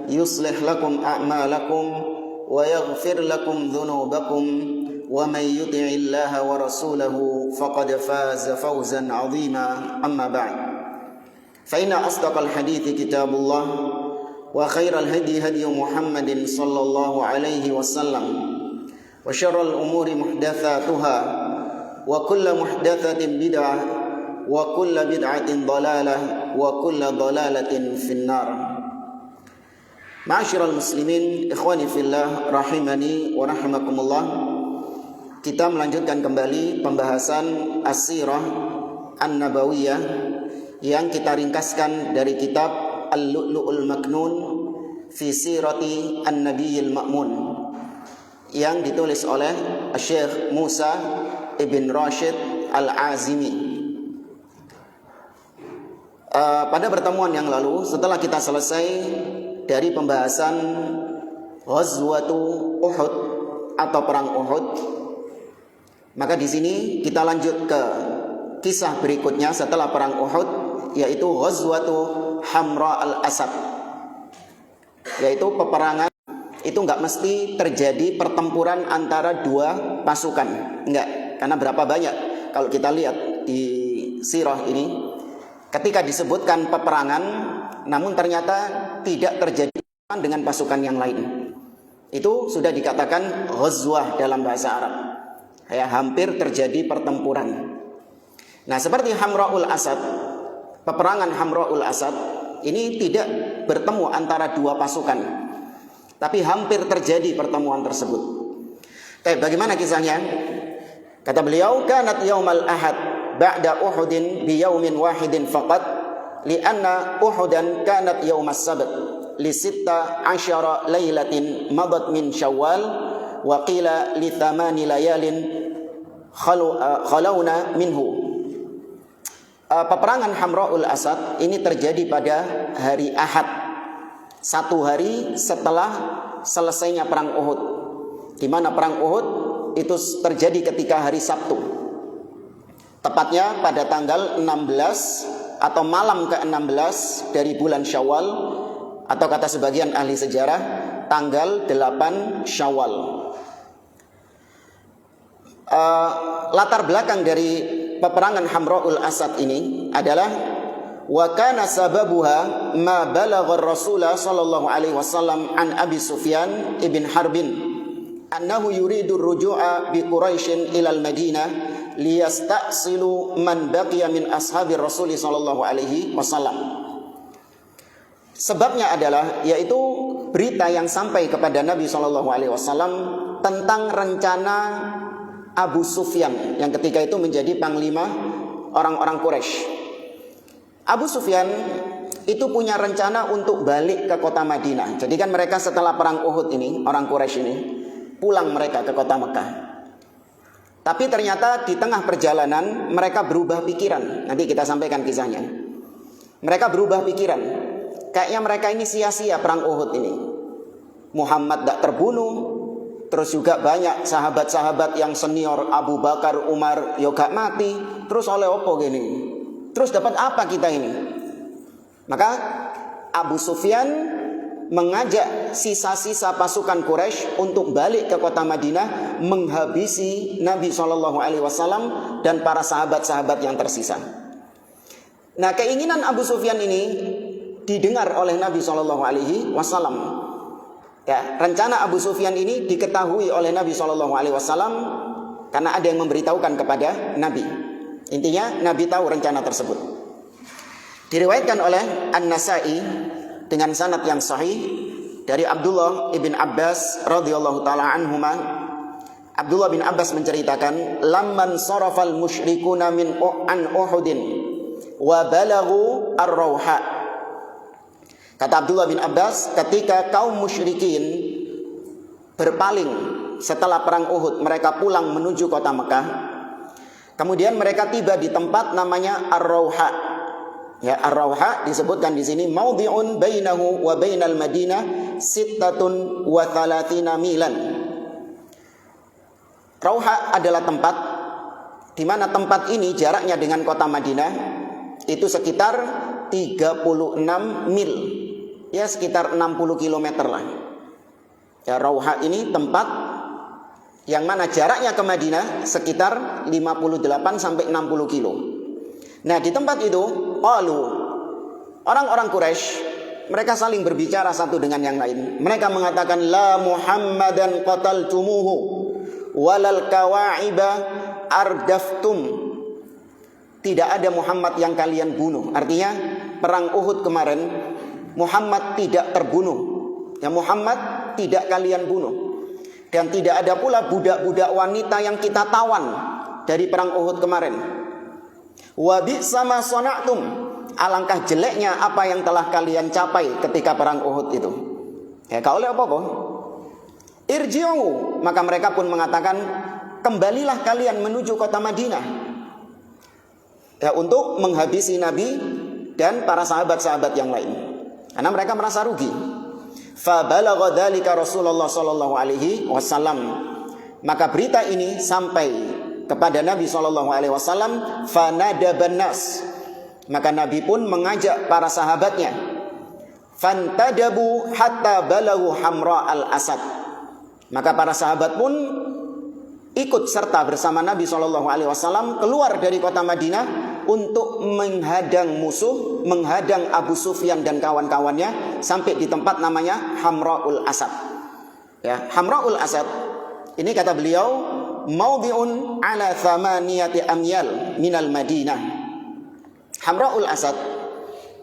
يصلح لكم أعمالكم ويغفر لكم ذنوبكم ومن يطع الله ورسوله فقد فاز فوزا عظيما أما بعد فإن أصدق الحديث كتاب الله وخير الهدي هدي محمد صلى الله عليه وسلم وشر الأمور محدثاتها وكل محدثة بدعة وكل بدعة ضلالة وكل ضلالة في النار. Ma'asyiral muslimin, ikhwani fillah, rahimani wa rahimakumullah. Kita melanjutkan kembali pembahasan As-Sirah An-Nabawiyah yang kita ringkaskan dari kitab Al-Lu'lu'ul Maknun fi Sirati An-Nabiyil Ma'mun yang ditulis oleh Syekh Musa Ibn Rashid Al-Azimi. Pada pertemuan yang lalu, setelah kita selesai dari pembahasan Ghazwatu Uhud atau perang Uhud, maka di sini kita lanjut ke kisah berikutnya setelah perang Uhud, yaitu Ghazwatu Hamra al-Asad, yaitu peperangan. Itu nggak mesti terjadi pertempuran antara dua pasukan, enggak, karena berapa banyak kalau kita lihat di sirah ini, ketika disebutkan peperangan namun ternyata tidak terjadi dengan pasukan yang lain, itu sudah dikatakan ghazwah dalam bahasa Arab, ya, hampir terjadi pertempuran. Nah, seperti Hamra'ul Asad, peperangan Hamra'ul Asad ini tidak bertemu antara dua pasukan, tapi hampir terjadi pertemuan tersebut. Tapi bagaimana kisahnya? Kata beliau, kanat yaumal ahad ba'da Uhudin bi yaumin wahidin faqat li'anna Uhudan kanat yaumas sabt li 16 lailatin madat min Syawal wa qila li 8 layalin khalawna minhu. Peperangan Hamra'ul Asad ini terjadi pada hari Ahad, satu hari setelah selesainya perang Uhud, di mana perang Uhud itu terjadi ketika hari Sabtu, tepatnya pada tanggal 16 atau malam ke-16 dari bulan Syawal, atau kata sebagian ahli sejarah tanggal 8 Syawal. Latar belakang dari peperangan Hamra'ul Asad ini adalah wa kana sababuha ma balagha Rasul sallallahu alaihi wasallam an Abi Sufyan ibn Harbin annahu yuridu ar-ruju'a bi Quraisy ila al-Madinah liyasta'silu man baqiya min ashabi Rasul sallallahu alaihi wasallam. Sebabnya adalah yaitu berita yang sampai kepada Nabi sallallahu alaihi wasallam tentang rencana Abu Sufyan yang ketika itu menjadi panglima orang-orang Quraisy. Abu Sufyan itu punya rencana untuk balik ke kota Madinah. Jadi kan mereka setelah perang Uhud ini, orang Quraisy ini pulang mereka ke kota Mekah. Tapi ternyata di tengah perjalanan mereka berubah pikiran. Nanti kita sampaikan kisahnya. Mereka berubah pikiran. Kayaknya mereka ini sia-sia perang Uhud ini. Muhammad tidak terbunuh. Terus juga banyak sahabat-sahabat yang senior, Abu Bakar, Umar, yo gak mati. Terus oleh opo gini? Terus dapat apa kita ini? Maka Abu Sufyan mengajak sisa-sisa pasukan Quraisy untuk balik ke kota Madinah, menghabisi Nabi SAW dan para sahabat-sahabat yang tersisa. Nah, keinginan Abu Sufyan ini didengar oleh Nabi SAW. Ya, rencana Abu Sufyan ini diketahui oleh Nabi SAW karena ada yang memberitahukan kepada Nabi. Intinya Nabi tahu rencana tersebut. Diriwayatkan oleh An-Nasa'i dengan sanad yang sahih dari Abdullah ibn Abbas radhiyallahu taala anhuma. Abdullah bin Abbas menceritakan, lamman sarafal musyrikuna min an Uhudin wa balaghu ar-Rauha. Kata Abdullah bin Abbas, ketika kaum musyrikin berpaling setelah perang Uhud, mereka pulang menuju kota Mekah. Kemudian mereka tiba di tempat namanya Ar-Rauha. Ya, Ar-Rauha disebutkan di sini maudhi'un bainahu wa bainal Madinah 36 milan. Rauha adalah tempat di mana tempat ini jaraknya dengan kota Madinah itu sekitar 36 mil. ya sekitar 60 km lah. Ya, Rauha ini tempat yang mana jaraknya ke Madinah sekitar 58 sampai 60 kilo. Nah, di tempat itu orang-orang Quraisy mereka saling berbicara satu dengan yang lain. Mereka mengatakan la Muhammadan qataltumuhu walal kawa'iba ardaftum. Tidak ada Muhammad yang kalian bunuh. Artinya perang Uhud kemarin Muhammad tidak terbunuh. Ya, Muhammad tidak kalian bunuh. Dan tidak ada pula budak-budak wanita yang kita tawan dari perang Uhud kemarin. Wa bi'sa ma sana'tum. Alangkah jeleknya apa yang telah kalian capai ketika perang Uhud itu. Ya, kau oleh apa-apa? Irji'u. Maka mereka pun mengatakan, kembalilah kalian menuju kota Madinah. Ya, untuk menghabisi Nabi dan para sahabat-sahabat yang lain. Karena mereka merasa rugi. Fa balagha dzalika Rasulullah sallallahu alaihi wasallam. Maka berita ini sampai kepada Nabi sallallahu alaihi wasallam, fa nadaban nas. Maka Nabi pun mengajak para sahabatnya. Fantadabu hatta balagu Hamra al-Asad. Maka para sahabat pun ikut serta bersama Nabi SAW keluar dari kota Madinah untuk menghadang musuh, menghadang Abu Sufyan dan kawan-kawannya sampai di tempat namanya Hamra'ul Asad. Ya, Hamra'ul Asad ini kata beliau maudhi'un ala thamaniyati amyal minal Madinah. Hamra'ul Asad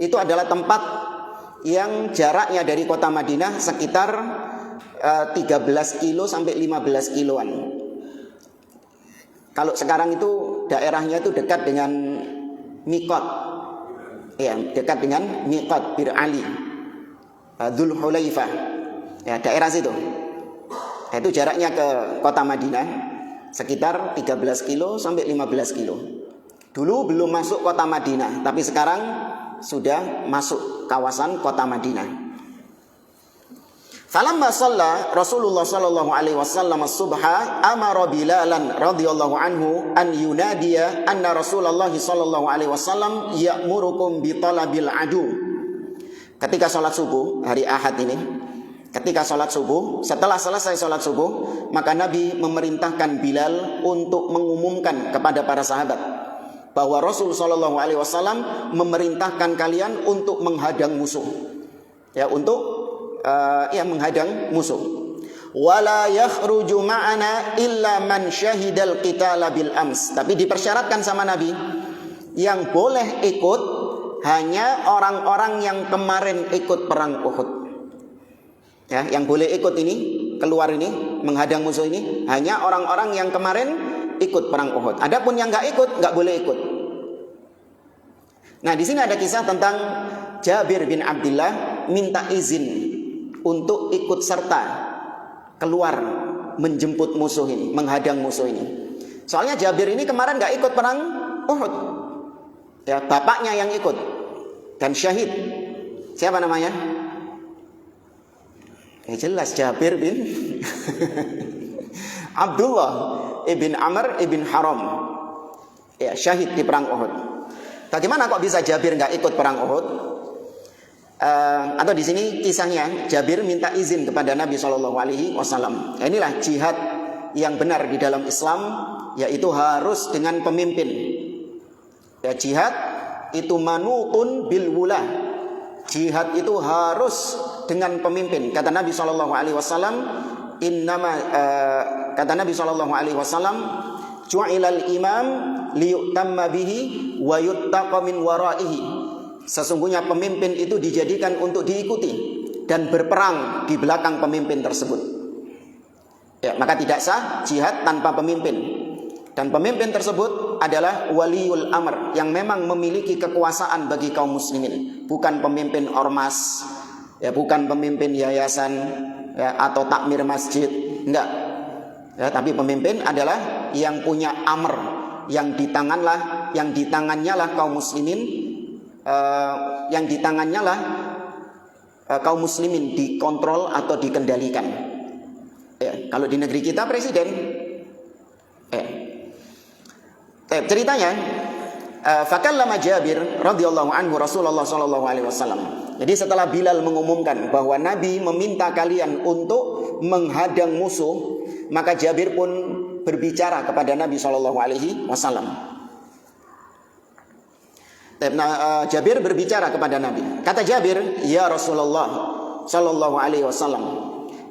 itu adalah tempat yang jaraknya dari kota Madinah sekitar 13 kilo sampai 15 kiloan. Kalau sekarang itu daerahnya itu dekat dengan Miqat. Ya, dekat dengan Miqat Bir Ali, Dzul Hulaifah. Ya, daerah situ. Itu jaraknya ke kota Madinah sekitar 13 kilo sampai 15 kilo. Dulu belum masuk kota Madinah, tapi sekarang sudah masuk kawasan kota Madinah. Falamma shalla Rasulullah sallallahu alaihi wasallam as-subha amara Bilalan radhiyallahu anhu an yunadiya anna Rasulullah sallallahu alaihi wasallam ya'murukum bi talabil adu. Ketika salat subuh hari Ahad ini, ketika salat subuh, setelah selesai salat subuh, maka Nabi memerintahkan Bilal untuk mengumumkan kepada para sahabat bahwa Rasul sallallahu alaihi wasallam memerintahkan kalian untuk menghadang musuh. Ya, untuk menghadang musuh. Wala yakhruju ma'ana illa man syahidal qitala bil ams. Tapi dipersyaratkan sama Nabi, yang boleh ikut hanya orang-orang yang kemarin ikut perang Uhud. Ya, yang boleh ikut ini, keluar ini, menghadang musuh ini hanya orang-orang yang kemarin ikut perang Uhud. Adapun yang enggak ikut, enggak boleh ikut. Nah, di sini ada kisah tentang Jabir bin Abdullah minta izin untuk ikut serta keluar menjemput musuh ini, menghadang musuh ini. Soalnya Jabir ini kemarin gak ikut perang Uhud. Ya, bapaknya yang ikut dan syahid. Siapa namanya? Jelas Jabir bin Abdullah ibn Amr ibn Haram. Ya, syahid di perang Uhud. Bagaimana kok bisa Jabir gak ikut perang Uhud? Atau di sini kisahnya Jabir minta izin kepada Nabi SAW. Inilah jihad yang benar di dalam Islam, yaitu harus dengan pemimpin. Ya, jihad itu manutun bil wula. Jihad itu harus dengan pemimpin. Kata Nabi SAW, kata Nabi SAW, ju'ilal imam liyutamma bihi wa yuttaqa min waraihi. Sesungguhnya pemimpin itu dijadikan untuk diikuti dan berperang di belakang pemimpin tersebut. Ya, maka tidak sah jihad tanpa pemimpin. Dan pemimpin tersebut adalah waliul amr, yang memang memiliki kekuasaan bagi kaum muslimin, bukan pemimpin ormas, ya, bukan pemimpin yayasan, ya, atau takmir masjid, enggak. Ya, tapi pemimpin adalah yang punya amr, yang di tangannya lah kaum muslimin. Yang di tangannya lah kaum muslimin dikontrol atau dikendalikan. Ya, kalau di negeri kita presiden. Ceritanya Fakallama Jabir radhiyallahu anhu Rasulullah sallallahu alaihi wasallam. Jadi setelah Bilal mengumumkan bahwa Nabi meminta kalian untuk menghadang musuh, maka Jabir pun berbicara kepada Nabi sallallahu alaihi wasallam. Jabir berbicara kepada Nabi. Kata Jabir, "Ya Rasulullah sallallahu alaihi wasallam,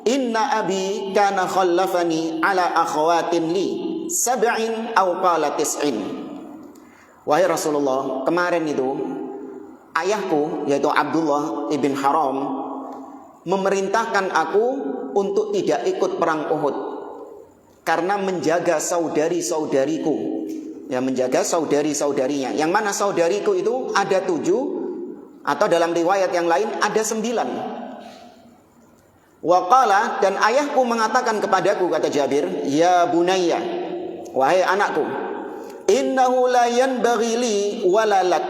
inna abi kana khallafani ala akhwatin li sab'in aw qala tis'in." Wahai Rasulullah, kemarin itu ayahku yaitu Abdullah ibn Haram memerintahkan aku untuk tidak ikut perang Uhud karena menjaga saudari-saudariku. Ya, menjaga saudari-saudarinya. Yang mana saudariku itu ada 7, atau dalam riwayat yang lain ada 9. Waqala, dan ayahku mengatakan kepadaku, kata Jabir, "Ya bunayya, wahai anakku, innahu la yanbaghi li wala lak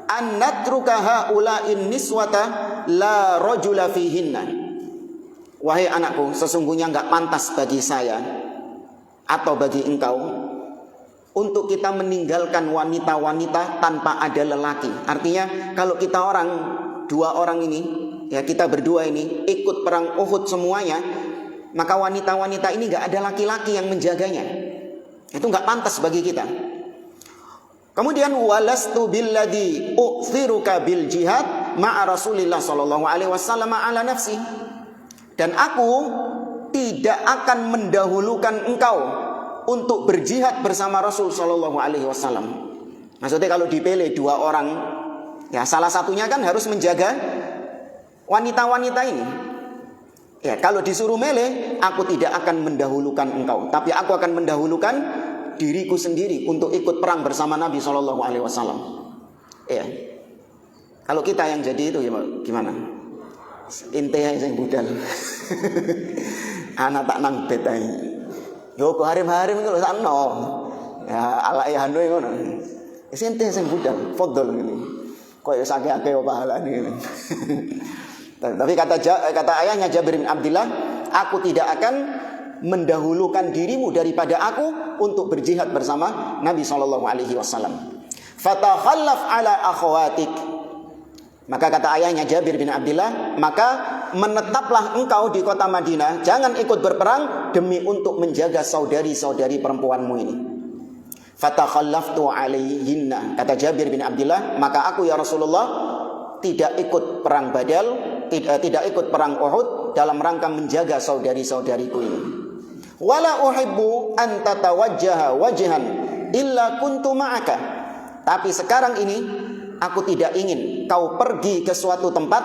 an natruka haula'in niswata la rajula fihinna." Wahai anakku, sesungguhnya enggak pantas bagi saya atau bagi engkau untuk kita meninggalkan wanita-wanita tanpa ada lelaki. Artinya kalau kita dua orang ini, ya kita berdua ini ikut perang Uhud semuanya, maka wanita-wanita ini enggak ada laki-laki yang menjaganya. Itu enggak pantas bagi kita. Kemudian walastu billadhi u'thiruka bil jihad ma'a Rasulillah sallallahu alaihi wasallam ala nafsi. Dan aku tidak akan mendahulukan engkau untuk berjihad bersama Rasul sallallahu alaihi wasallam. Maksudnya kalau dipilih 2 orang, ya salah satunya kan harus menjaga wanita-wanita ini. Ya, kalau disuruh milih, aku tidak akan mendahulukan engkau, tapi aku akan mendahulukan diriku sendiri untuk ikut perang bersama Nabi sallallahu alaihi wasallam. Ya. Kalau kita yang jadi itu gimana? Inte sing budal. Anak tak nang bet ae. Yo kok harim-harim iku lho sakno. Ya ala ihanu ngono. Wis ente sing budal, fadhol ngene. Kok ya sakake pahalane ngene. Tapi kata ayahnya Jabir bin Abdullah, aku tidak akan mendahulukan dirimu daripada aku untuk berjihad bersama Nabi sallallahu alaihi wasallam. Fatakhallaf ala akhwatik. Maka kata ayahnya Jabir bin Abdullah, maka menetaplah engkau di kota Madinah, jangan ikut berperang demi untuk menjaga saudari-saudari perempuanmu ini. Fatakhallaftu alaihinna. Kata Jabir bin Abdullah, maka aku ya Rasulullah tidak ikut perang Badal, tidak ikut perang Uhud dalam rangka menjaga saudari-saudariku ini. Wala uhibbu an tatawajjaha wajhan illa kuntu ma'aka. Tapi sekarang ini aku tidak ingin kau pergi ke suatu tempat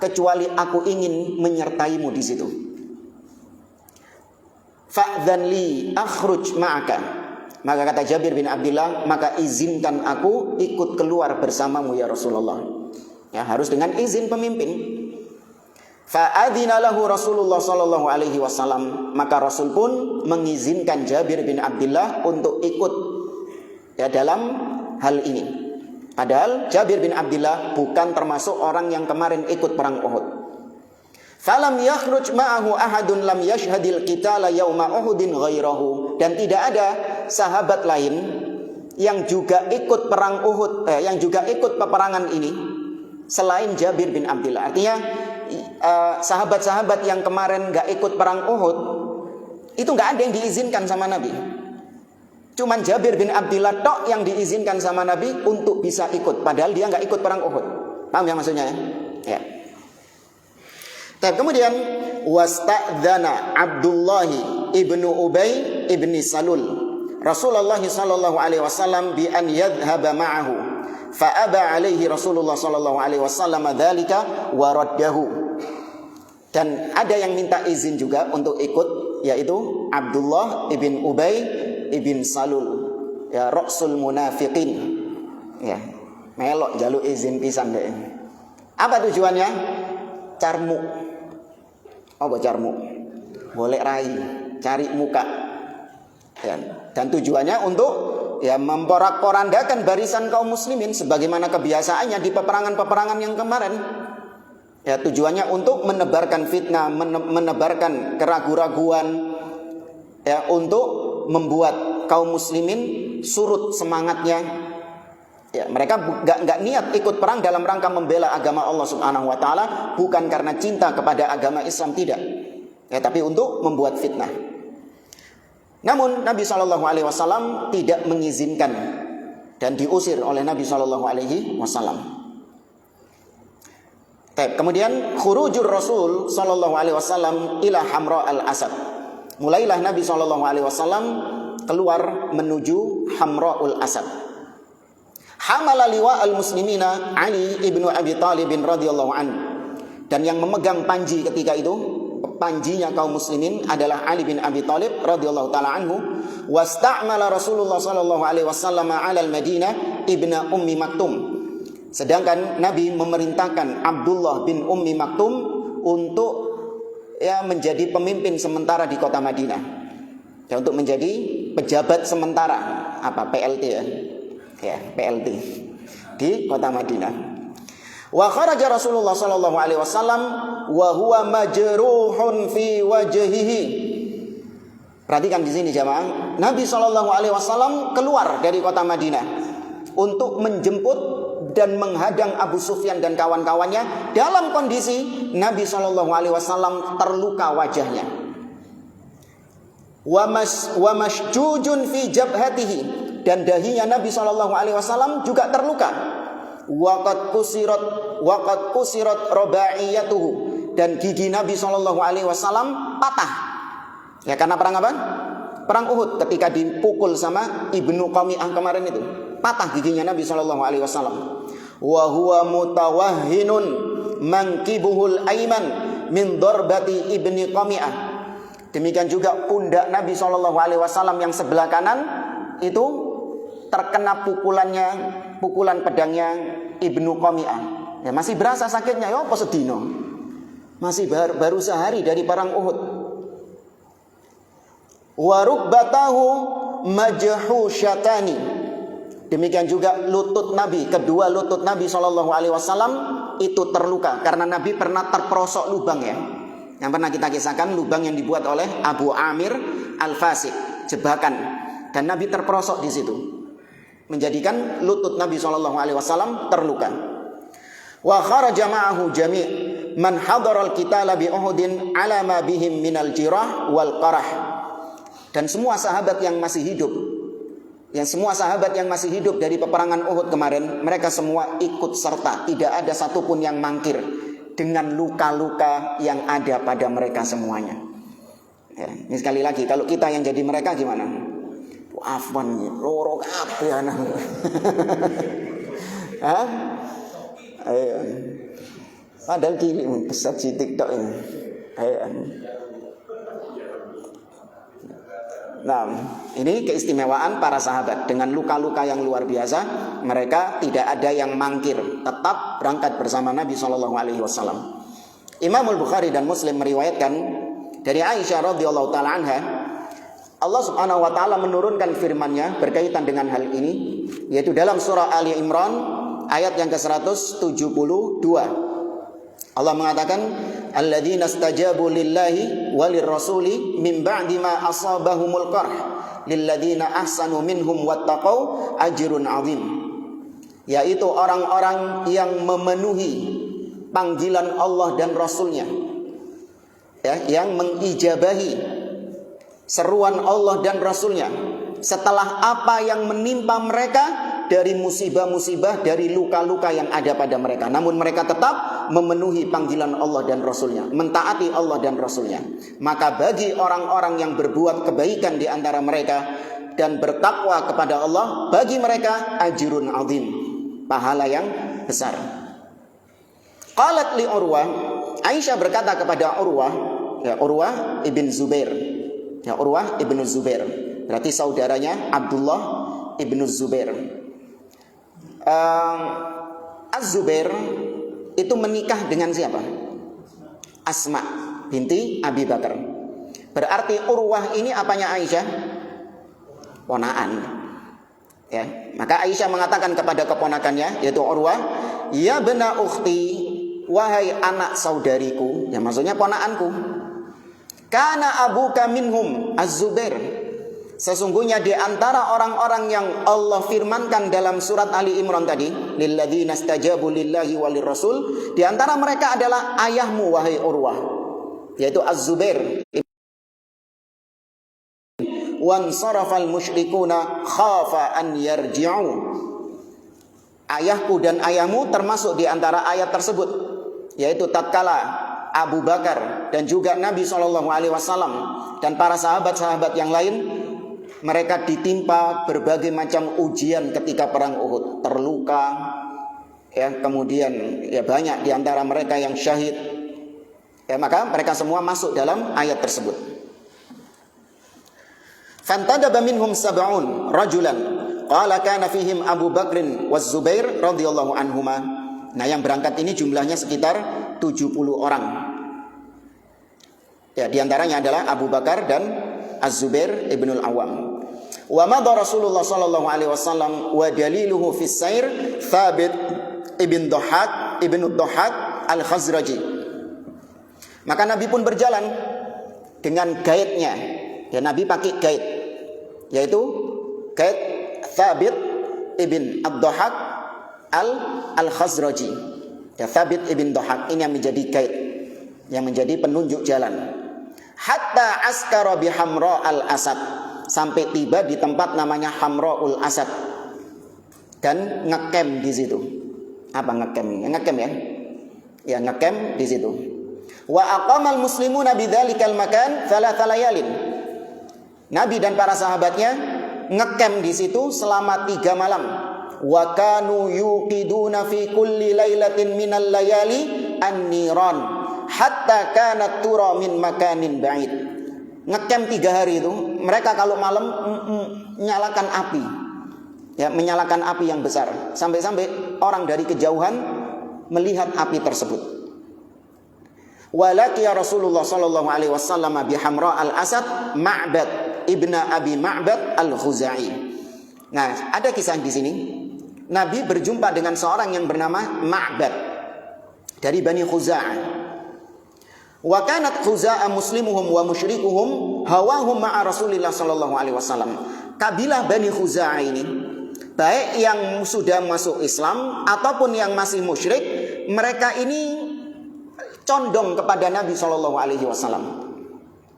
kecuali aku ingin menyertaimu di situ. Fa'dhan li akhruj ma'aka. Maka kata Jabir bin Abdullah, maka izinkan aku ikut keluar bersamamu ya Rasulullah. Ya, harus dengan izin pemimpin. Fa'adzina lahu Rasulullah sallallahu alaihi wasallam. Maka Rasul pun mengizinkan Jabir bin Abdullah untuk ikut ya dalam hal ini. Padahal Jabir bin Abdullah bukan termasuk orang yang kemarin ikut perang Uhud. Falam yakhruj ma'ahu ahadun lam yashhadil qitala yauma Uhudin ghairahu. Dan tidak ada sahabat lain yang juga ikut perang Uhud, yang juga ikut peperangan ini selain Jabir bin Abdullah. Artinya sahabat-sahabat yang kemarin gak ikut perang Uhud itu gak ada yang diizinkan sama Nabi. Cuman Jabir bin Abdullah tok yang diizinkan sama Nabi untuk bisa ikut, padahal dia gak ikut perang Uhud. Paham ya maksudnya ya? Ya. Kemudian wasta'dzana Abdullah ibnu Ubay ibni Salul Rasulullah sallallahu alaihi wasallam bi an yadhhaba ma'ahu fa aba alaihi Rasulullah sallallahu alaihi wasallam dzalika wa raddahu. Dan ada yang minta izin juga untuk ikut, yaitu Abdullah ibn Ubay ibn Salul, ya Ra'sul Munafiqin. Ya, melok jaluk izin pisan deh. Apa tujuannya? Carmu. Apa carmu? Boleh rai, cari muka. Ya, dan tujuannya untuk ya memporak-porandakan barisan kaum muslimin sebagaimana kebiasaannya di peperangan-peperangan yang kemarin. Ya, tujuannya untuk menebarkan fitnah, menebarkan keraguan-raguan, ya, untuk membuat kaum muslimin surut semangatnya, Ya, mereka nggak niat ikut perang dalam rangka membela agama Allah Subhanahu wa taala, bukan karena cinta kepada agama Islam, tidak. Ya, tapi untuk membuat fitnah. Namun Nabi Shallallahu alaihi wasallam tidak mengizinkan dan diusir oleh Nabi Shallallahu alaihi wasallam. Kemudian khurujur Rasul Shallallahu alaihi wasallam ila Hamra al-Asad. Mulailah Nabi Shallallahu alaihi wasallam keluar menuju Hamraul Asad. Hamala liwa al-muslimina Ali ibnu Abi Talib radhiyallahu anhu. Dan yang memegang panji ketika itu, panjinya kaum muslimin adalah Ali bin Abi Talib radhiyallahu taala anhu. Wasta'mala Rasulullah sallallahu alaihi wasallam 'ala al-Madinah ibnu Ummi Maktum. Sedangkan Nabi memerintahkan Abdullah bin Ummi Maktum untuk menjadi pemimpin sementara di kota Madinah. Ya, untuk menjadi pejabat sementara, PLT ya, PLT di kota Madinah. Wa kharaja Rasulullah sallallahu alaihi wasallam wa huwa majruhun fi wajhihi. Perhatikan di sini jamaah, Nabi sallallahu alaihi wasallam keluar dari kota Madinah untuk menjemput dan menghadang Abu Sufyan dan kawan-kawannya dalam kondisi Nabi sallallahu alaihi wasallam terluka wajahnya. Wa masjujun fi jabhatihi, dan dahinya Nabi Shallallahu alaihi wasallam juga terluka. Waqad kusirat robaiyatuhu, dan gigi Nabi Shallallahu alaihi wasallam patah. Ya, karena perang apa? Perang Uhud, ketika dipukul sama Ibnu Qami'ah kemarin itu. Patah giginya Nabi Shallallahu alaihi wasallam. Wa huwa mutawahhinun mankibuhul aiman min darbati Ibni Qami'ah. Demikian juga pundak Nabi Shallallahu alaihi wasallam yang sebelah kanan itu terkena pukulan pedangnya Ibnu Qami'ah. Ya, masih berasa sakitnya, ya apa sedino. Masih baru sehari dari perang Uhud. Wa rukbatahu majhusyatani. Demikian juga lutut Nabi, kedua lutut Nabi Shallallahu alaihi wasallam itu terluka karena Nabi pernah terperosok lubang, ya. Yang pernah kita kisahkan, lubang yang dibuat oleh Abu Amir Al-Fasik, jebakan, dan Nabi terperosok di situ, menjadikan lutut Nabi Shallallahu alaihi wasallam terluka. Wa kharaja ma'ahu jami' man hadara al-qitala bi Uhudin ala ma bihim minal jirah wal qarah. Dan semua sahabat yang masih hidup, dari peperangan Uhud kemarin, mereka semua ikut serta, tidak ada satupun yang mangkir dengan luka-luka yang ada pada mereka semuanya. Ya, ini sekali lagi, kalau kita yang jadi mereka gimana? Afwan, loro kabeh ana. Hah? Ayo. Padahal kiri besar di TikTok ini. Ayo. Nah, ini keistimewaan para sahabat. Dengan luka-luka yang luar biasa, mereka tidak ada yang mangkir, tetap berangkat bersama Nabi SAW. Imam Al-Bukhari dan Muslim meriwayatkan dari Aisyah radhiyallahu taala anha, Allah Subhanahu wa taala menurunkan firman-Nya berkaitan dengan hal ini, yaitu dalam surah Ali Imran ayat yang ke-172. Allah mengatakan, alladzina istajabu lillahi walir rasuli min ba'di ma asabahumul qarh lilladzina ahsanu minhum wattaqau ajrun azim. Yaitu orang-orang yang memenuhi panggilan Allah dan Rasulnya, ya, yang mengijabahi seruan Allah dan Rasulnya setelah apa yang menimpa mereka dari musibah-musibah, dari luka-luka yang ada pada mereka. Namun mereka tetap memenuhi panggilan Allah dan Rasulnya, mentaati Allah dan Rasulnya. Maka bagi orang-orang yang berbuat kebaikan di antara mereka dan bertakwa kepada Allah, bagi mereka ajrun azim, pahala yang besar. Qalat li Urwah, Aisyah berkata kepada Urwah, ya, Urwah ibn Zubair. Ya, Urwah ibn Zubair, berarti saudaranya Abdullah ibn Zubair. Az-Zubair itu menikah dengan siapa? Asma binti Abi Bakar. Berarti Urwah ini apanya Aisyah? Ponaan. Ya, maka Aisyah mengatakan kepada keponakannya, yaitu Urwah, ya bena ukhti, wahai anak saudariku, ya maksudnya ponaanku. Kana abuka minhum Az-Zubair. Sesungguhnya di antara orang-orang yang Allah firmankan dalam surat Ali Imran tadi, lilladzina istajabu lillahi walir rasul, di antara mereka adalah ayahmu wahai Urwah, yaitu Az-Zubair. Wan sarafal musyrikuna khafa an yarji'u. Ayahku dan ayahmu termasuk di antara ayat tersebut, yaitu tatkala Abu Bakar dan juga Nabi SAW dan para sahabat-sahabat yang lain, mereka ditimpa berbagai macam ujian ketika perang Uhud, terluka, ya, kemudian ya banyak di antara mereka yang syahid, ya, maka mereka semua masuk dalam ayat tersebut. Fantadaba minhum sab'un rajulan qala kana fihim Abu Bakrin waz Zubair radhiyallahu anhuma. Nah, yang berangkat ini jumlahnya sekitar 70 orang. Ya, di antaranya adalah Abu Bakar dan Az-Zubair ibnul Awam. Wa madha Rasulullah sallallahu alaihi wasallam wa daliluhu fis sair Thabit ibn Dhahhak al-Khazraji. Maka Nabi pun berjalan dengan gaidnya. Ya, Nabi pakai gaid, yaitu gaid Thabit ibn Dhahhak al-Khazraji. Ya, Thabit ibn Dhahhak ini yang menjadi gaid, yang menjadi penunjuk jalan. Hatta askara bi Hamra al-Asad, sampai tiba di tempat namanya Hamraul Asad dan ngecamp di situ. Apa ngecamp ini? Ngecamp ya? Ya, ngecamp di situ. Wa aqamal muslimuna bidzalikal makan 3 layalin. Nabi dan para sahabatnya ngecamp di situ selama 3 malam. Wa kanu yuqiduna fi kulli lailatin minal layali an-niran hatta kanat tura min makanin ba'id. Ngecamp 3 hari itu, mereka kalau malam menyalakan api, ya, menyalakan api yang besar, sampai-sampai orang dari kejauhan melihat api tersebut. Walakiya Rasulullah sallallahu alaihi wasallam bi Hamra al-Asad Ma'bad ibnu Abi Ma'bad al-Khuzai. Nah, ada kisah di sini. Nabi berjumpa dengan seorang yang bernama Ma'bad dari Bani Khuza'ah. Wa kanat Khuza'ah muslimuhum wa musyrikuhum hawahum ma'a Rasulillah sallallahu alaihi wasallam. Kabilah Bani Khuza'ah ini, baik yang sudah masuk Islam ataupun yang masih musyrik, mereka ini condong kepada Nabi sallallahu alaihi wasallam.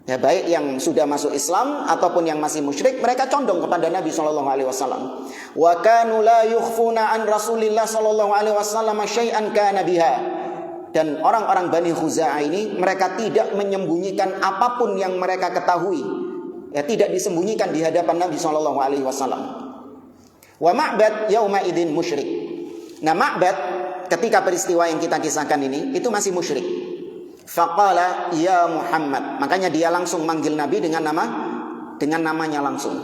Ya, baik yang sudah masuk Islam ataupun yang masih musyrik, mereka condong kepada Nabi sallallahu alaihi wasallam. Wa kanu la yukhfuna an Rasulillah sallallahu alaihi wasallam syai'an kana biha. Dan orang-orang Bani Khuza'ah ini, mereka tidak menyembunyikan apapun yang mereka ketahui, ya, tidak disembunyikan di hadapan Nabi sallallahu alaihi wasallam. Wa Ma'bad yauma idzin musyrik. Nah, Ma'bad ketika peristiwa yang kita kisahkan ini itu masih musyrik. Faqala ya Muhammad. Makanya dia langsung manggil Nabi dengan namanya langsung.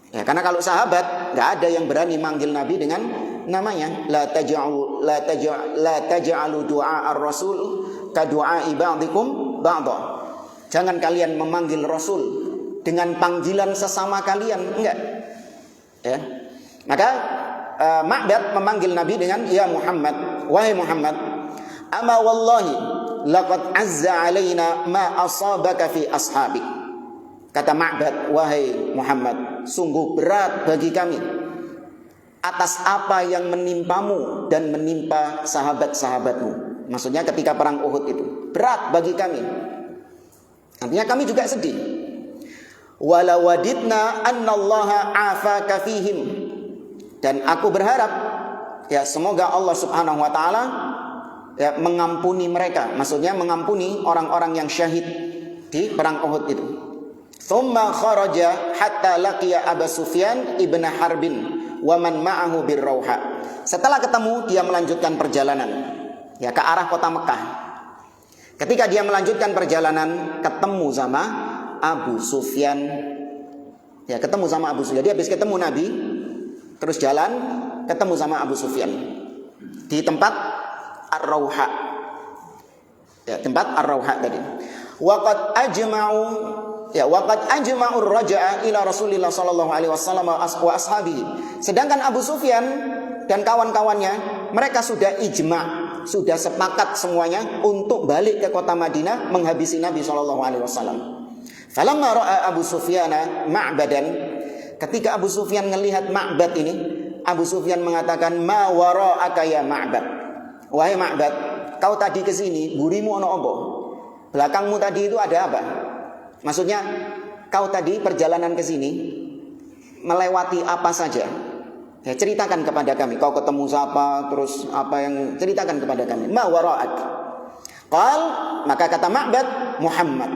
Ya, karena kalau sahabat enggak ada yang berani manggil Nabi dengan namanya. La taj'alu du'a ar-rasul ka du'a'i ba'dikum ba'dha. Jangan kalian memanggil Rasul dengan panggilan sesama kalian, enggak. Ya. Maka Ma'bad memanggil Nabi dengan ya Muhammad, wahai Muhammad, ama wallahi laqad azza alaina ma asabaka fi ashabik. Kata Ma'bad, wahai Muhammad, sungguh berat bagi kami atas apa yang menimpamu dan menimpa sahabat-sahabatmu. Maksudnya ketika perang Uhud itu berat bagi kami. Artinya kami juga sedih. Wala wadidna annallaha afaka fihim. Dan aku berharap, ya, semoga Allah Subhanahu wa taala, ya, mengampuni mereka. Maksudnya mengampuni orang-orang yang syahid di perang Uhud itu. Tsumma kharaja hatta laqiya Abu Sufyan ibn Harbin wa man ma'ahu birrauha. Setelah ketemu, dia melanjutkan perjalanan, ya, ke arah kota Mekah. Ketika dia melanjutkan perjalanan, ketemu sama Abu Sufyan. Ya, ketemu sama Abu Sufyan. Dia habis ketemu Nabi, terus jalan ketemu sama Abu Sufyan di tempat Ar-Rauha. Ya, tempat Ar-Rauha tadi. Waqad ajma'u ar-raja'a ila Rasulillah sallallahu alaihi wasallam wa ashabihi. Sedangkan Abu Sufyan dan kawan-kawannya, mereka sudah ijma', sudah sepakat semuanya untuk balik ke kota Madinah menghabisi Nabi sallallahu alaihi wasallam. Falamma ra'a Abu Sufyan Ma'badan, ketika Abu Sufyan melihat Ma'bad ini, Abu Sufyan mengatakan, "Ma wara'aka ya Ma'bad." Wahai Ma'bad, kau tadi ke sini, burimu ono apa? Belakangmu tadi itu ada apa? Maksudnya, kau tadi perjalanan ke sini melewati apa saja? Ya, ceritakan kepada kami. Kau ketemu siapa, terus apa yang ceritakan kepada kami. Ma wara'ak. Qal, maka kata Ma'bad, Muhammad.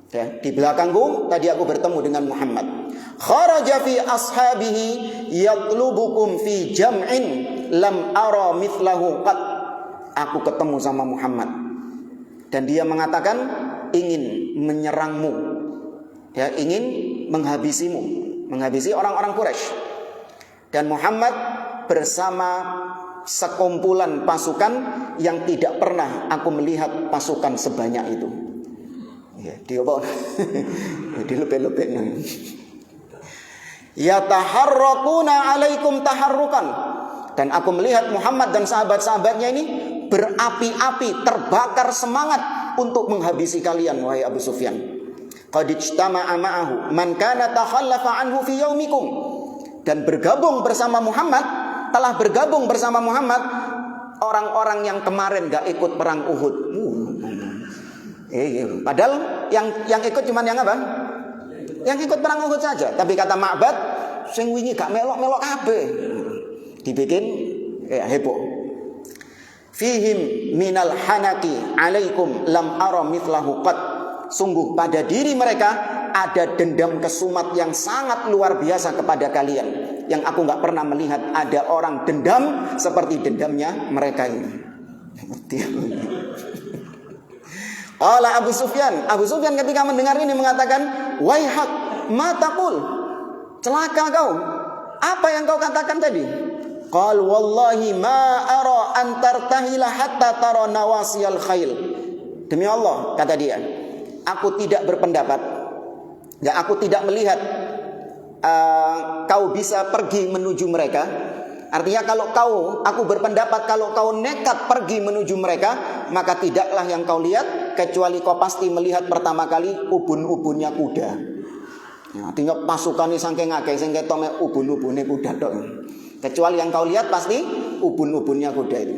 Ya, di belakangku tadi aku bertemu dengan Muhammad. Kharaja fi ashabihi yatlubukum fi jam'in lam ara mithlahu qat. Aku ketemu sama Muhammad dan dia mengatakan ingin menyerangmu. Ya, ingin menghabisimu, menghabisi orang-orang Quraisy. Dan Muhammad bersama sekumpulan pasukan yang tidak pernah aku melihat pasukan sebanyak itu. Ya, dia bawa dilebih-lebih. Yataharrakuna alaikum taharrukan. Dan aku melihat Muhammad dan sahabat-sahabatnya ini berapi-api, terbakar semangat untuk menghabisi kalian, wahai Abu Sufyan. Qad ijtama'a ma'ahu man kana takhallafa anhu fi yaumikum. Dan bergabung bersama Muhammad, telah bergabung bersama Muhammad orang-orang yang kemarin gak ikut perang Uhud. Padahal yang ikut cuman yang apa? Yang ikut perang Uhud saja. Tapi kata Ma'bad, sing wingi gak melok-melok kabeh. Dibikin heboh. Fihim minal hanaki alaikum lam ara mithlahu qad. Sungguh pada diri mereka ada dendam kesumat yang sangat luar biasa kepada kalian, yang aku gak pernah melihat ada orang dendam seperti dendamnya mereka ini. Qala Abu Sufyan. Abu Sufyan ketika mendengar ini mengatakan, "Waihak, ma taqul?" Celaka kau. Apa yang kau katakan tadi? Qal wallahi ma ara an tartahila hatta tara nawasiyal khail. Demi Allah, kata dia, aku tidak berpendapat, ya aku tidak melihat kau bisa pergi menuju mereka. Artinya aku berpendapat kalau kau nekat pergi menuju mereka, maka tidaklah yang kau lihat kecuali kau pasti melihat pertama kali ubun-ubunnya kuda. Ya, artinya pasukan ini saking akeh sing ketok ubun-ubune kuda tok. Kecuali yang kau lihat pasti ubun-ubunnya kuda itu.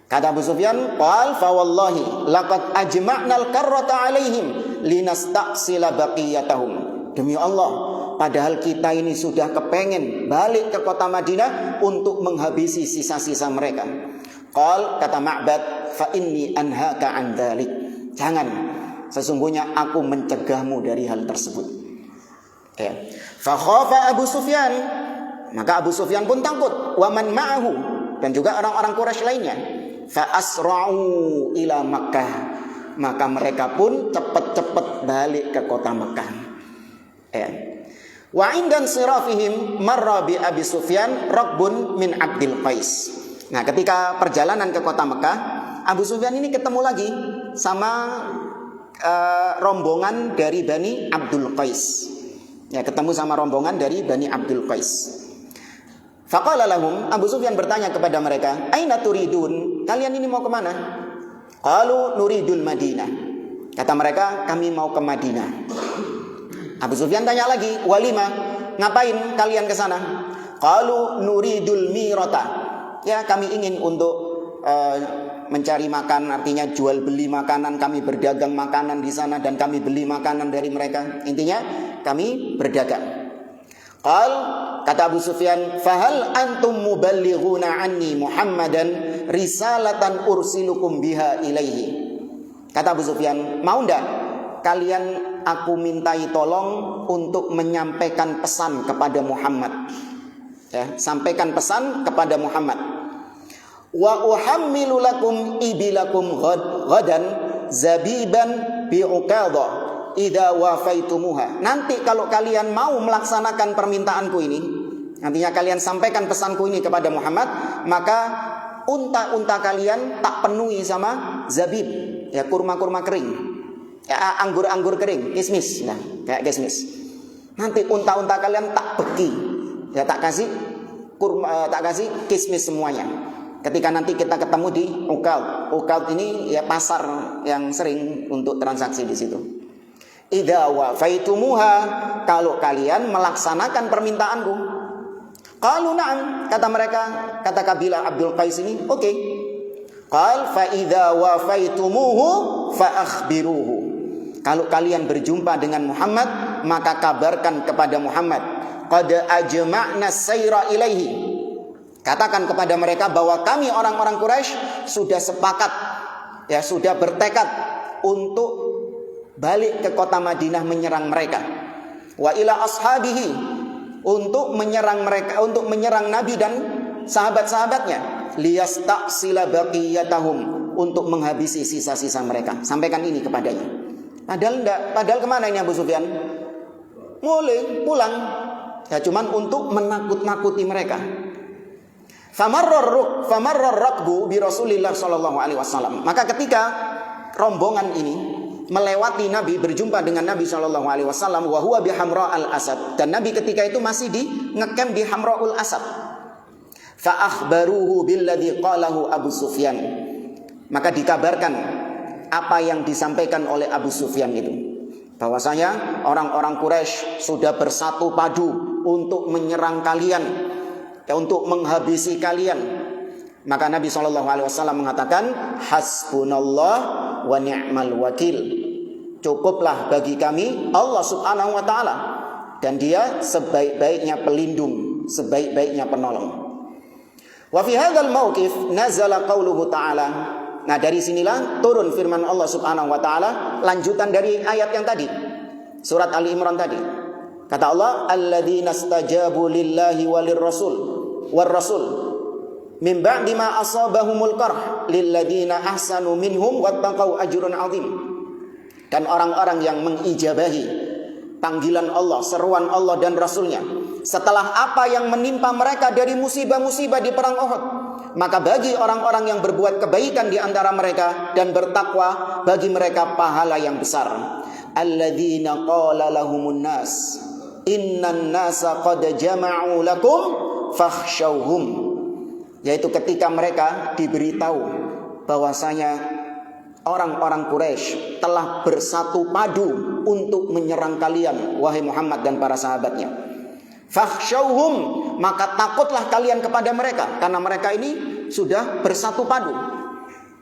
Kata Abu Sufyan, qal fa wallahi laqad ajma'nal karrata alaihim linasta'sila baqiyatahum. Demi Allah, padahal kita ini sudah kepengen balik ke kota Madinah untuk menghabisi sisa-sisa mereka. Qal, kata Ma'bad, fa inni anhaka an dzalik. Jangan, sesungguhnya aku mencegahmu dari hal tersebut. Ya. Fa khafa Abu Sufyan, maka Abu Sufyan pun takut, wa man ma'ahu, dan juga orang-orang Quraisy lainnya. Fa asra'u ila Makkah, maka mereka pun cepat-cepat balik ke kota Makkah. Ya. Wa indan sirafihim marra bi Abi Sufyan rakbun min Abdul Qais. Nah, ketika perjalanan ke kota Mekah, Abu Sufyan ini ketemu lagi sama rombongan dari Bani Abdul Qais. Ya, ketemu sama rombongan dari Bani Abdul Qais. Faqala lahum, Abu Sufyan bertanya kepada mereka, "Aina turidun? Kalian ini mau kemana?" Qalu nuridul Madinah. Kata mereka, kami mau ke Madinah. Abu Sufyan tanya lagi, "Walima? Ngapain kalian ke sana?" Qalu nuridul mirata. Ya, kami ingin untuk mencari makan, artinya jual beli makanan, kami berdagang makanan di sana dan kami beli makanan dari mereka. Intinya kami berdagang. Qal, kata Abu Sufyan, "Fahal antum muballighuna anni Muhammadan risalatan ursilukum biha ilaihi." Kata Abu Sufyan, "Mau ndak kalian aku mintai tolong untuk menyampaikan pesan kepada Muhammad?" Ya, sampaikan pesan kepada Muhammad. Wa uhammilu lakum ibilakum ghadan zabiban bi'uqadha idza wafaitumuha. Nanti kalau kalian mau melaksanakan permintaanku ini, nantinya kalian sampaikan pesanku ini kepada Muhammad, maka unta-unta kalian tak penuhi sama zabib, ya kurma-kurma kering, ya anggur-anggur kering, kismis, nah kayak kismis. Nanti unta-unta kalian tak beki, ya tak kasih kurma, tak kasih kismis semuanya. Ketika nanti kita ketemu di Uqad ini ya pasar yang sering untuk transaksi di situ. idza wafaitumuha, kalau kalian melaksanakan permintaanku. Qalu na'am, kata mereka, kata kabilah Abdul Qais ini, oke. Qal fa idza wafaitumuhu fa akhbiruhu. Kalau kalian berjumpa dengan Muhammad, maka kabarkan kepada Muhammad, qad ajma'na sayra ilaihi. Katakan kepada mereka bahwa kami orang-orang Quraisy sudah sepakat, ya sudah bertekad untuk balik ke kota Madinah menyerang mereka. Wa ila ashabihi, untuk menyerang mereka, untuk menyerang Nabi dan sahabat-sahabatnya. Liyasta'sila baqiyatahum, untuk menghabisi sisa-sisa mereka. Sampaikan ini kepadanya. Padahal enggak, padahal kemana ini Abu Sufyan? Mulai pulang. Ya cuman untuk menakut-nakuti mereka. Famarrar rakbu bi Rasulillah sallallahu alaihi wasallam. Maka ketika rombongan ini melewati Nabi, berjumpa dengan Nabi sallallahu alaihi wasallam, wa huwa bi Hamra al-Asad, dan Nabi ketika itu masih di ngecamp di Hamraul Asad. Fa akhbaruhu billadzi qalahu Abu Sufyan. Maka dikabarkan apa yang disampaikan oleh Abu Sufyan itu, bahwasanya orang-orang Quraisy sudah bersatu padu untuk menyerang kalian, ya, untuk menghabisi kalian. Maka Nabi SAW mengatakan, hasbunallah wa ni'mal wakil. Cukuplah bagi kami Allah Subhanahu wa ta'ala, dan dia sebaik-baiknya pelindung, sebaik-baiknya penolong. Wa fi hadzal mauqif nazala qauluhu ta'ala. Nah, dari sinilah turun firman Allah Subhanahu wa ta'ala, lanjutan dari ayat yang tadi, surat Ali Imran tadi. Kata Allah, alladzina stajabu lillahi walir rasul war rasul min ba'di ma asabahumul qarh lilladzina ahsanu minhum wattaqau ajrun azim. Dan orang-orang yang mengijabahi panggilan Allah, seruan Allah dan Rasulnya setelah apa yang menimpa mereka dari musibah-musibah di perang Uhud, maka bagi orang-orang yang berbuat kebaikan di antara mereka dan bertakwa, bagi mereka pahala yang besar. Alladzina qala lahumun nas innan nasa qad jama'u lakum fakhshawhum. Yaitu ketika mereka diberitahu bahwasanya orang-orang Quraisy telah bersatu padu untuk menyerang kalian, wahai Muhammad dan para sahabatnya. Fakhshawhum, maka takutlah kalian kepada mereka, karena mereka ini sudah bersatu padu.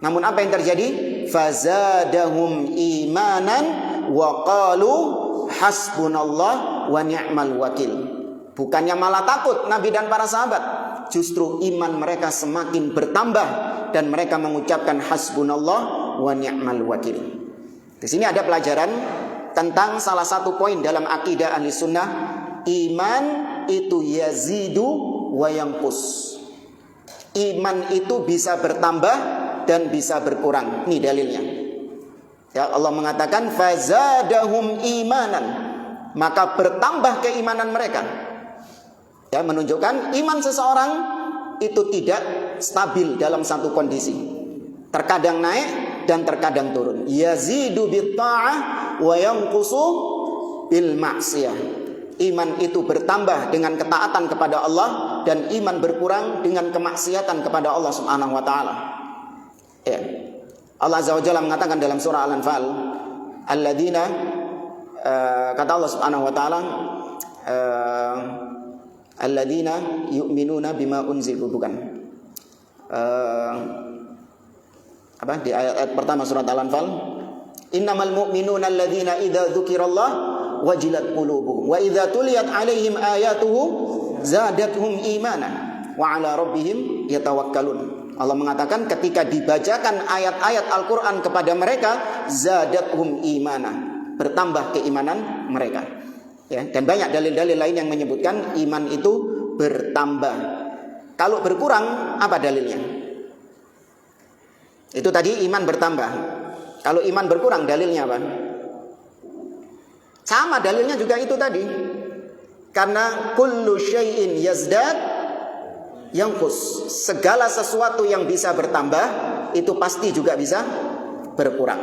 Namun apa yang terjadi? Fazadahum imanan wa qalu hasbunallah wa ni'mal wakil. Bukannya malah takut Nabi dan para sahabat, justru iman mereka semakin bertambah dan mereka mengucapkan hasbunallah wa ni'mal wakil. Di sini ada pelajaran tentang salah satu poin dalam akidah ahli sunnah. Iman itu yazidu wa yanqus. Iman itu bisa bertambah dan bisa berkurang. Ini dalilnya. Ya, Allah mengatakan fazadahum imanan, maka bertambah keimanan mereka. Ya, menunjukkan iman seseorang itu tidak stabil dalam satu kondisi. Terkadang naik dan terkadang turun. Yazidu bit ta'ah wa yanqusu bil ma'siyah. Iman itu bertambah dengan ketaatan kepada Allah, dan iman berkurang dengan kemaksiatan kepada Allah Subhanahu wa taala. Ya. Allah Azza wa Jalla mengatakan dalam surah Al-Anfal, alladzina, kata Allah Subhanahu wa taala, alladzina yu'minuna bima unzilu, bukan. Di ayat pertama surat Al-Anfal, innamal mu'minuna alladzina idza dzukirallah wajilat qulubuhum wa idza tuliyat alaihim ayatuhu zadatuhum imanan wa ala rabbihim yatawakkalun. Allah mengatakan ketika dibacakan ayat-ayat Al-Qur'an kepada mereka, zadatuhum imana, bertambah keimanan mereka. Ya, dan banyak dalil-dalil lain yang menyebutkan iman itu bertambah. Kalau berkurang, apa dalilnya? Itu tadi iman bertambah. Kalau iman berkurang, dalilnya apa? Sama dalilnya juga itu tadi. Karena kullu syai'in yazdad yanqus. Segala sesuatu yang bisa bertambah itu pasti juga bisa berkurang.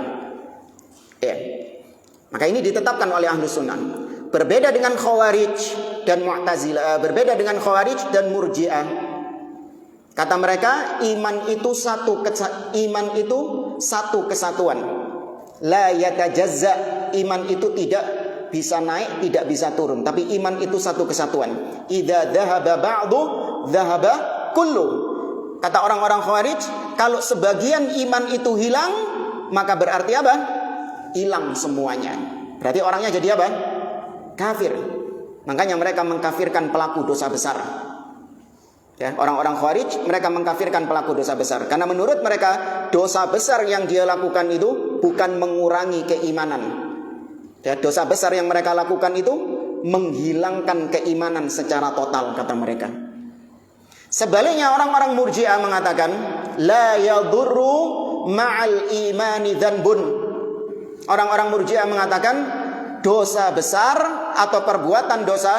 Ya. Maka ini ditetapkan oleh ahlu sunnah. Berbeda dengan Khawarij dan Mu'tazilah, berbeda dengan Khawarij dan Murji'ah. Kata mereka, iman itu satu kesatuan. La yatajazza, iman itu tidak bisa naik, tidak bisa turun, tapi iman itu satu kesatuan. Idza dhahaba ba'du, dhahaba kullu. Kata orang-orang Khawarij, kalau sebagian iman itu hilang, maka berarti apa? Hilang semuanya. Berarti orangnya jadi apa? Kafir. Makanya mereka mengkafirkan pelaku dosa besar. Ya, orang-orang Khawarij mereka mengkafirkan pelaku dosa besar karena menurut mereka dosa besar yang dia lakukan itu bukan mengurangi keimanan. Ya, dosa besar yang mereka lakukan itu menghilangkan keimanan secara total, kata mereka. Sebaliknya orang-orang Murji'ah mengatakan la yadurru ma'al imani dzanbun. Orang-orang Murji'ah mengatakan dosa besar atau perbuatan dosa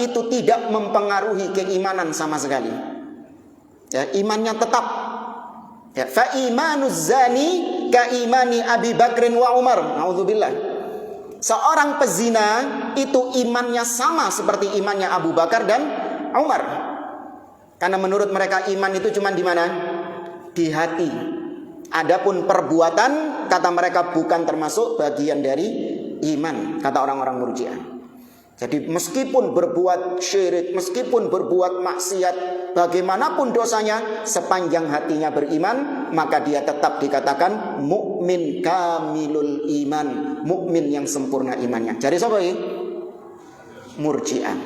itu tidak mempengaruhi keimanan sama sekali. Ya, imannya tetap. Ya, fa imanuz zani ka imani Abi Bakrin wa Umar. Nauzubillah. Seorang pezina itu imannya sama seperti imannya Abu Bakar dan Umar. Karena menurut mereka iman itu cuma di mana? Di hati. Adapun perbuatan kata mereka bukan termasuk bagian dari iman, kata orang-orang Murji'ah. Jadi meskipun berbuat syirik, meskipun berbuat maksiat, bagaimanapun dosanya, sepanjang hatinya beriman, maka dia tetap dikatakan mukmin kamilul iman, mukmin yang sempurna imannya. Jadi siapa ini? Murji'ah.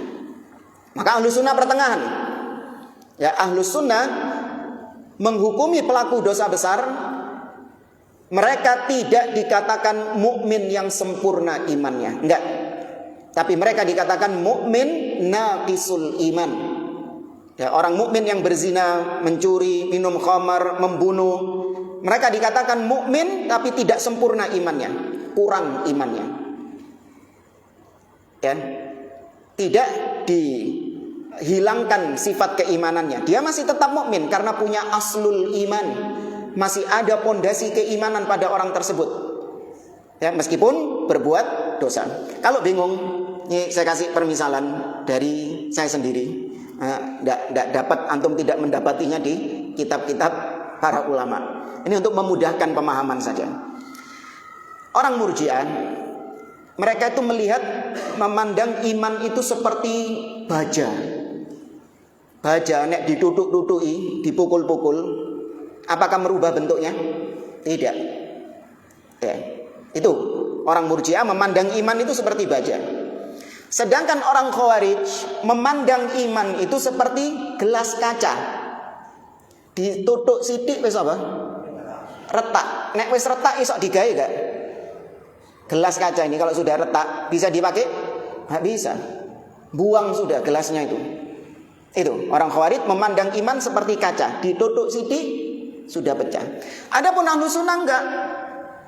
Maka Ahlus Sunnah pertengahan. Ya, Ahlus Sunnah menghukumi pelaku dosa besar, mereka tidak dikatakan mukmin yang sempurna imannya, enggak. Tapi mereka dikatakan mukmin naqisul iman. Ya, orang mukmin yang berzina, mencuri, minum khamar, membunuh, mereka dikatakan mukmin tapi tidak sempurna imannya, kurang imannya. Ya. Tidak dihilangkan sifat keimanannya. Dia masih tetap mukmin karena punya aslul iman. Masih ada pondasi keimanan pada orang tersebut. Ya, meskipun berbuat dosa. Kalau bingung, ini saya kasih permisalan dari saya sendiri. Tidak dapat, antum tidak mendapatinya di kitab-kitab para ulama. Ini untuk memudahkan pemahaman saja. Orang Murji'ah, mereka itu melihat, memandang iman itu seperti baja. Baja nek ditutuk-tutuki, dipukul-pukul, apakah merubah bentuknya? Tidak. Ya. Itu orang Murji'ah memandang iman itu seperti baja. Sedangkan orang Khawarij memandang iman itu seperti gelas kaca. Ditutuk sidik wis apa? Retak. Nek wis retak iso digawe gak? Gelas kaca ini kalau sudah retak bisa dipakai? Nggak bisa. Buang sudah gelasnya itu. Itu orang Khawarij memandang iman seperti kaca. Ditutuk sidik sudah pecah. Adapun Ahlus Sunnah enggak.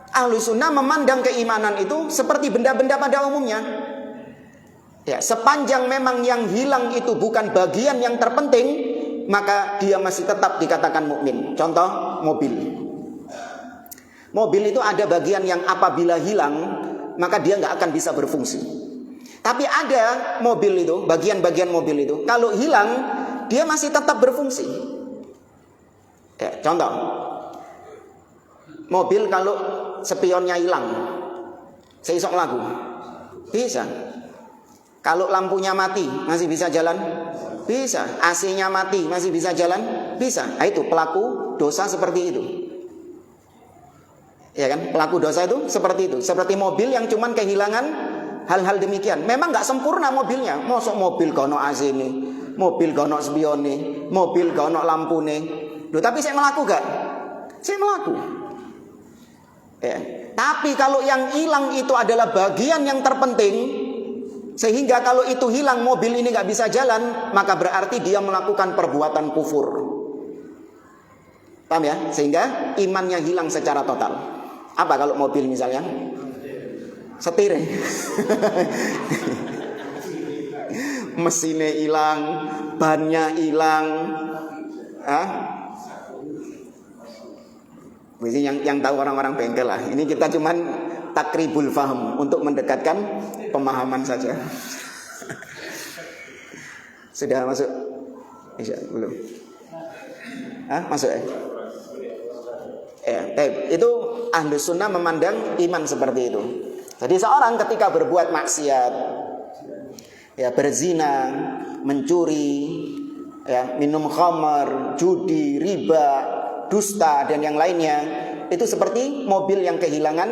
Ahlus Sunnah memandang keimanan itu seperti benda-benda pada umumnya. Ya, sepanjang memang yang hilang itu bukan bagian yang terpenting, maka dia masih tetap dikatakan mukmin. Contoh mobil. Mobil itu ada bagian yang apabila hilang, maka dia nggak akan bisa berfungsi. Tapi ada mobil itu, bagian-bagian mobil itu, kalau hilang, dia masih tetap berfungsi. Ya, contoh, mobil kalau spionnya hilang, seisok lagu, bisa. Kalau lampunya mati, masih bisa jalan? Bisa. AC-nya mati, masih bisa jalan? Bisa. Nah, itu pelaku dosa seperti itu. Ya kan? Pelaku dosa itu seperti itu. Seperti mobil yang cuman kehilangan hal-hal demikian. Memang nggak sempurna mobilnya. Mosok mobil kono AC ini, mobil kono spion nih, mobil kono lampu nih. Loh, tapi saya melaku gak? Saya melaku. Ya. Tapi kalau yang hilang itu adalah bagian yang terpenting, sehingga kalau itu hilang mobil ini gak bisa jalan, maka berarti dia melakukan perbuatan kufur. Paham ya? Sehingga imannya hilang secara total. Apa kalau mobil misalnya? Setir. Mesinnya hilang, bannya hilang. Yang tahu orang-orang bengkel lah. Ini kita cuman takribul faham untuk mendekatkan pemahaman saja. Sudah masuk? Belum? Masuk ya? Ya, itu Ahlus Sunnah memandang iman seperti itu. Jadi seorang ketika berbuat maksiat, ya berzina, mencuri, ya minum khamar, judi, riba, dusta dan yang lainnya, itu seperti mobil yang kehilangan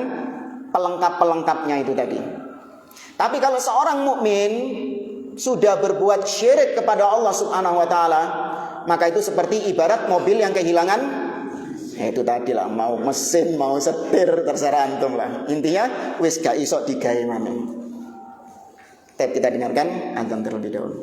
pelengkap-pelengkapnya itu tadi. Tapi kalau seorang mukmin sudah berbuat syirik kepada Allah Subhanahu wa taala, maka itu seperti ibarat mobil yang kehilangan, itu tadi lah, mau mesin, mau setir, terserah antum lah. Intinya wis gak iso digawe maneh. Kita dengarkan antum terlebih dahulu.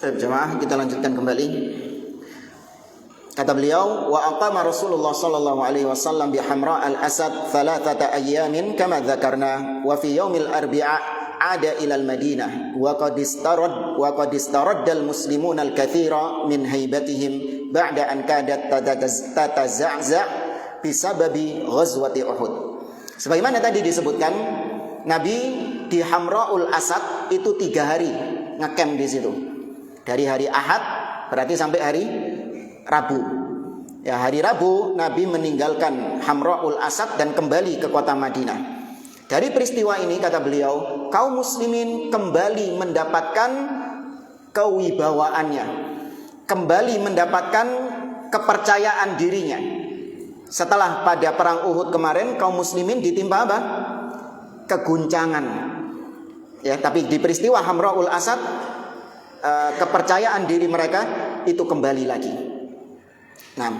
Jemaah, kita lanjutkan kembali. Kata beliau, wa aqama Rasulullah sallallahu alaihi wasallam bi Hamra al-Asad thalathata ayyamin kama dzakarna wa fi yaumil arbi'a ada ila al-Madinah wa qad istarad al-muslimun al-katsira min haibatihim ba'da an kadat tataza'za bisababi ghazwati Uhud. Sebagaimana tadi disebutkan, Nabi di Hamraul Asad itu 3 hari ngecamp di situ. Dari hari Ahad berarti sampai hari Rabu. Ya, hari Rabu Nabi meninggalkan Hamraul Asad dan kembali ke kota Madinah. Dari peristiwa ini kata beliau, kaum muslimin kembali mendapatkan kewibawaannya, kembali mendapatkan kepercayaan dirinya. Setelah pada perang Uhud kemarin kaum muslimin ditimpa apa? Keguncangan. Ya, tapi di peristiwa Hamraul Asad kepercayaan diri mereka itu kembali lagi. Nah,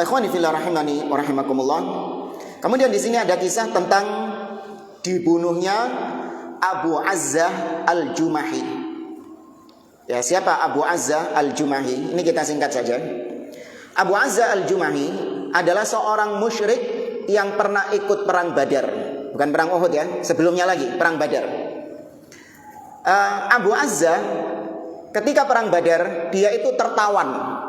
ikhwani fillah rahimani wa rahimakumullah. Kemudian di sini ada kisah tentang dibunuhnya Abu Azzah Al-Jumahi. Ya, siapa Abu Azzah Al-Jumahi? Ini kita singkat saja. Abu Azzah Al-Jumahi adalah seorang musyrik yang pernah ikut perang Badar. Bukan perang Uhud ya, sebelumnya lagi perang Badar. Abu Azzah ketika perang Badar dia itu tertawan.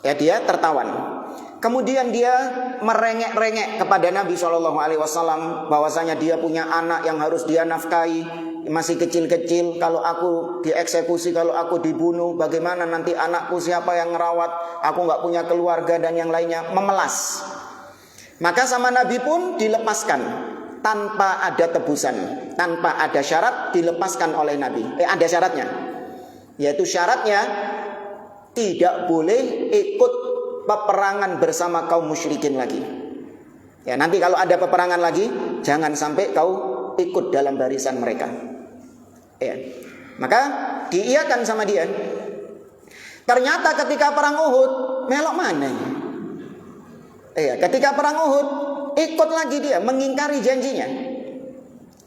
Ya, dia tertawan. Kemudian dia merengek-rengek kepada Nabi SAW bahwasanya dia punya anak yang harus dia nafkahi, masih kecil-kecil. Kalau aku dieksekusi, kalau aku dibunuh, bagaimana nanti anakku, siapa yang ngerawat? Aku gak punya keluarga dan yang lainnya. Memelas. Maka sama Nabi pun dilepaskan tanpa ada tebusan, tanpa ada syarat, dilepaskan oleh Nabi. Ada syaratnya, yaitu syaratnya tidak boleh ikut peperangan bersama kaum musyrikin lagi. Ya, nanti kalau ada peperangan lagi, jangan sampai kau ikut dalam barisan mereka. Ya. Maka diiyakan sama dia. Ternyata ketika perang Uhud, melok mana? Ya, ketika perang Uhud, ikut lagi dia, mengingkari janjinya.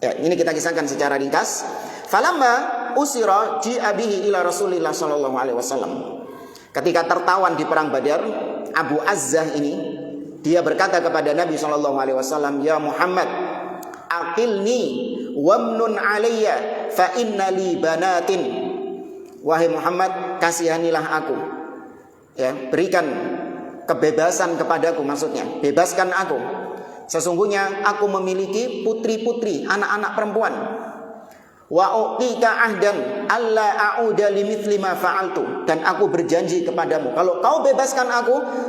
Ya, ini kita kisahkan secara ringkas. Falamma usira ji'a bihi ila Rasulillah sallallahu alaihi wasallam. Ketika tertawan di perang Badar, Abu Azzah ini dia berkata kepada Nabi sallallahu alaihi wasallam, "Ya Muhammad, aqilni wamnun alayya fa inna li banatin." Wahai Muhammad, kasihanilah aku. Ya, berikan kebebasan kepadaku, maksudnya, bebaskan aku. Sesungguhnya aku memiliki putri-putri, anak-anak perempuan. Wa uqika ahdan alla a'uda limithli ma fa'altu, dan aku berjanji kepadamu, kalau kau bebaskan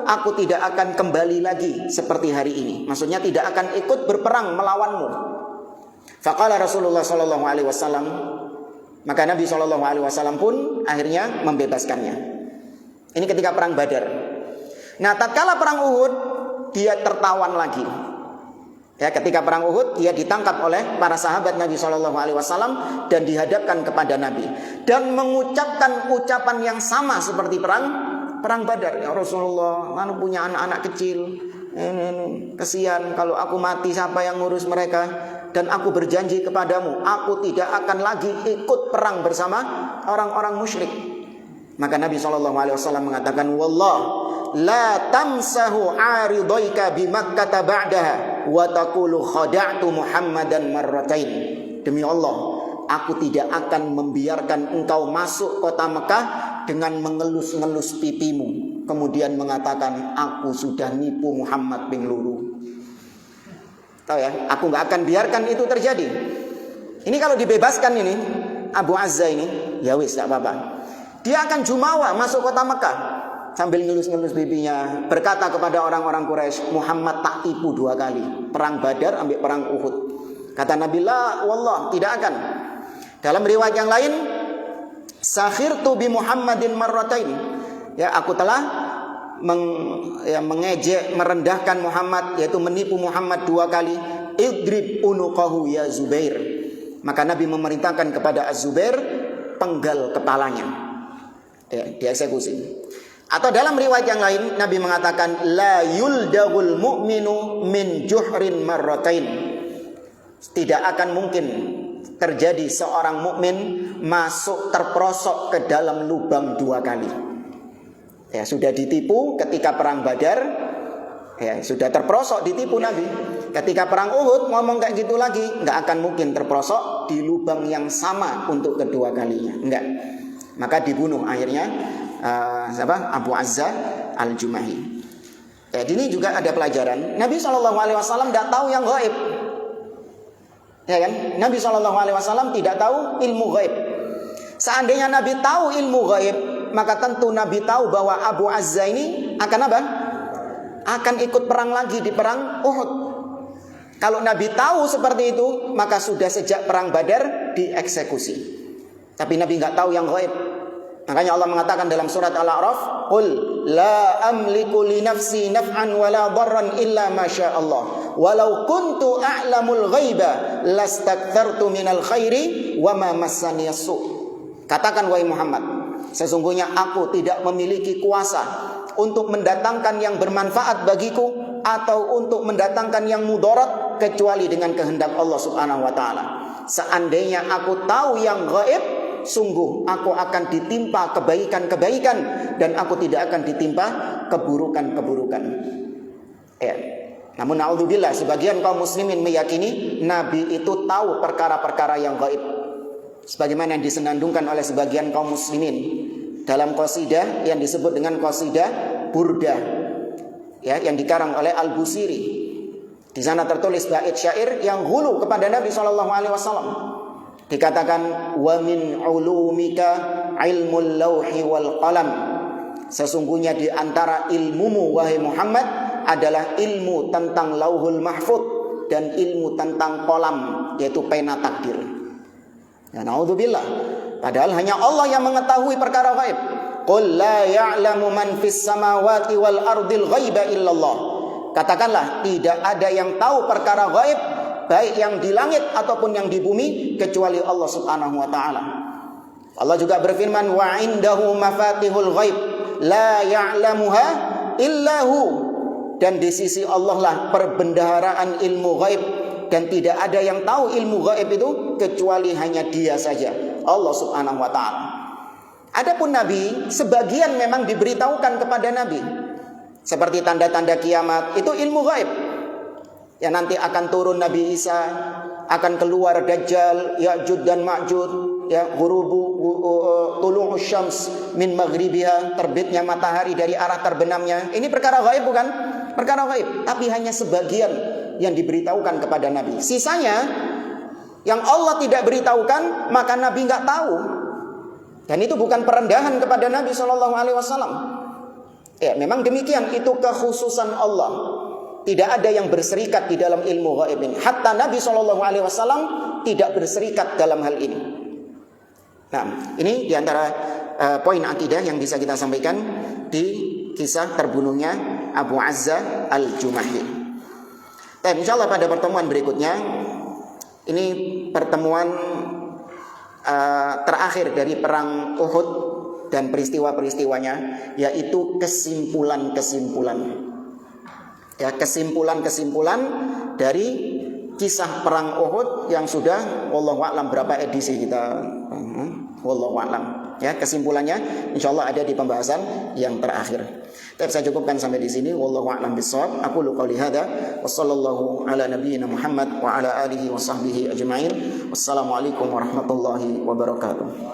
aku tidak akan kembali lagi seperti hari ini. Maksudnya tidak akan ikut berperang melawanmu. Faqala Rasulullah sallallahu alaihi wasallam, maka Nabi sallallahu alaihi wasallam pun akhirnya membebaskannya. Ini ketika perang Badar. Nah, tatkala perang Uhud, dia tertawan lagi. Ya, ketika perang Uhud dia ditangkap oleh para sahabat Nabi Shallallahu Alaihi Wasallam dan dihadapkan kepada Nabi dan mengucapkan ucapan yang sama seperti perang Badar. Ya Rasulullah, aku punya anak-anak kecil, kesian kalau aku mati siapa yang ngurus mereka? Dan aku berjanji kepadamu, aku tidak akan lagi ikut perang bersama orang-orang musyrik. Maka Nabi Shallallahu Alaihi Wasallam mengatakan, wallah la tamsahu aridaika bi Makkah ba'daha wa taqulu khada'tu Muhammadan marratain. Demi Allah, aku tidak akan membiarkan engkau masuk kota Mekah dengan mengelus-ngelus pipimu kemudian mengatakan aku sudah nipu Muhammad ping luru. Tahu ya, aku nggak akan biarkan itu terjadi. Ini kalau dibebaskan ini Abu Azzah ini, ya wis tak apa-apa. Dia akan jumawa masuk kota Mekah sambil ngelus-ngelus pipinya, berkata kepada orang-orang Quraisy, Muhammad tak tipu 2 kali, perang Badar ambil perang Uhud. Kata Nabi, la wallah, tidak akan. Dalam riwayat yang lain, sakhirtu bi Muhammadin marratain. Ya, aku telah mengejek, merendahkan Muhammad, yaitu menipu Muhammad 2 kali. Idrib unuqahu ya Zubair. Maka Nabi memerintahkan kepada Az-Zubair, penggal kepalanya. Ya, dieksekusi. Atau dalam riwayat yang lain Nabi mengatakan la yuldagul mu'minu min juhrin marratain. Tidak akan mungkin terjadi seorang mukmin masuk terperosok ke dalam lubang 2 kali. Ya, sudah ditipu ketika perang Badar, ya sudah terperosok ditipu Nabi. Ketika perang Uhud ngomong kayak gitu lagi, nggak akan mungkin terperosok di lubang yang sama untuk kedua kalinya, enggak. Maka dibunuh akhirnya Abu Azzah al-Jumahi. Ya, ini juga ada pelajaran. Nabi SAW tidak tahu yang gaib. Ya kan? Nabi SAW tidak tahu ilmu gaib. Seandainya Nabi tahu ilmu gaib, maka tentu Nabi tahu bahwa Abu Azzah ini akan apa? Akan ikut perang lagi di perang Uhud. Kalau Nabi tahu seperti itu, maka sudah sejak perang Badar dieksekusi. Tapi Nabi nggak tahu yang gaib. Makanya Allah mengatakan dalam surat Al-A'raf, "Qul la amliku li nafsi naf'an wa la darran illa ma syaa Allah. Walau kuntu a'lamul ghaiba lastakthartu minal khairi wa ma massani as-su'." Katakan wahai Muhammad, sesungguhnya aku tidak memiliki kuasa untuk mendatangkan yang bermanfaat bagiku atau untuk mendatangkan yang mudarat kecuali dengan kehendak Allah Subhanahu wa taala. Seandainya aku tahu yang gaib, sungguh aku akan ditimpa kebaikan-kebaikan dan aku tidak akan ditimpa keburukan-keburukan. Ya. Namun naudzubillah, sebagian kaum muslimin meyakini Nabi itu tahu perkara-perkara yang gaib. Sebagaimana yang disenandungkan oleh sebagian kaum muslimin dalam qasidah yang disebut dengan qasidah Burdah, ya, yang dikarang oleh Al-Busiri. Di sana tertulis bait syair yang hulu kepada Nabi SAW. Dikatakan wa min ulumika ilmul lauhi wal qalam. Sesungguhnya di antara ilmumu wahai Muhammad adalah ilmu tentang lauhul mahfuz dan ilmu tentang qalam, yaitu pena takdir. Ya naudzubillah. Padahal hanya Allah yang mengetahui perkara gaib. qul la ya'lamu man fis samawati wal ardil ghaiba illallah. Katakanlah, tidak ada yang tahu perkara gaib, baik yang di langit ataupun yang di bumi, kecuali Allah Subhanahu wa taala. Allah juga berfirman, wa indahu mafatihul ghaib la ya'lamuha illahu. Dan di sisi Allah lah perbendaharaan ilmu gaib, dan tidak ada yang tahu ilmu gaib itu kecuali hanya Dia saja, Allah Subhanahu wa taala. Adapun Nabi, sebagian memang diberitahukan kepada Nabi, seperti tanda-tanda kiamat, itu ilmu gaib. Ya, nanti akan turun Nabi Isa, akan keluar Dajjal, Ya'jud dan Ma'jud, ya, tulu'us syams min maghribiha, terbitnya matahari dari arah terbenamnya. Ini perkara gaib bukan? Perkara gaib, tapi hanya sebagian yang diberitahukan kepada Nabi. Sisanya yang Allah tidak beritahukan, maka Nabi nggak tahu. Dan itu bukan perendahan kepada Nabi SAW. Ya, memang demikian, itu kekhususan Allah. Tidak ada yang berserikat di dalam ilmu gaib ini. Hatta Nabi SAW tidak berserikat dalam hal ini. Nah, ini diantara poin akidah yang bisa kita sampaikan di kisah terbunuhnya Abu Azza al-Jumahi. Dan insyaallah pada pertemuan berikutnya, ini pertemuan terakhir dari perang Uhud dan peristiwa-peristiwanya, yaitu kesimpulan-kesimpulan. Ya, kesimpulan-kesimpulan dari kisah perang Uhud yang sudah wallahu a'lam berapa edisi kita, wallahu a'lam. Ya, kesimpulannya insyaallah ada di pembahasan yang terakhir. Tapi saya cukupkan sampai di sini, wallahu a'lam bishawab. Aku qouli hadza wa sallallahu ala nabiyyina Muhammad wa ala alihi wa sahbihi ajma'in. Wassalamualaikum warahmatullahi wabarakatuh.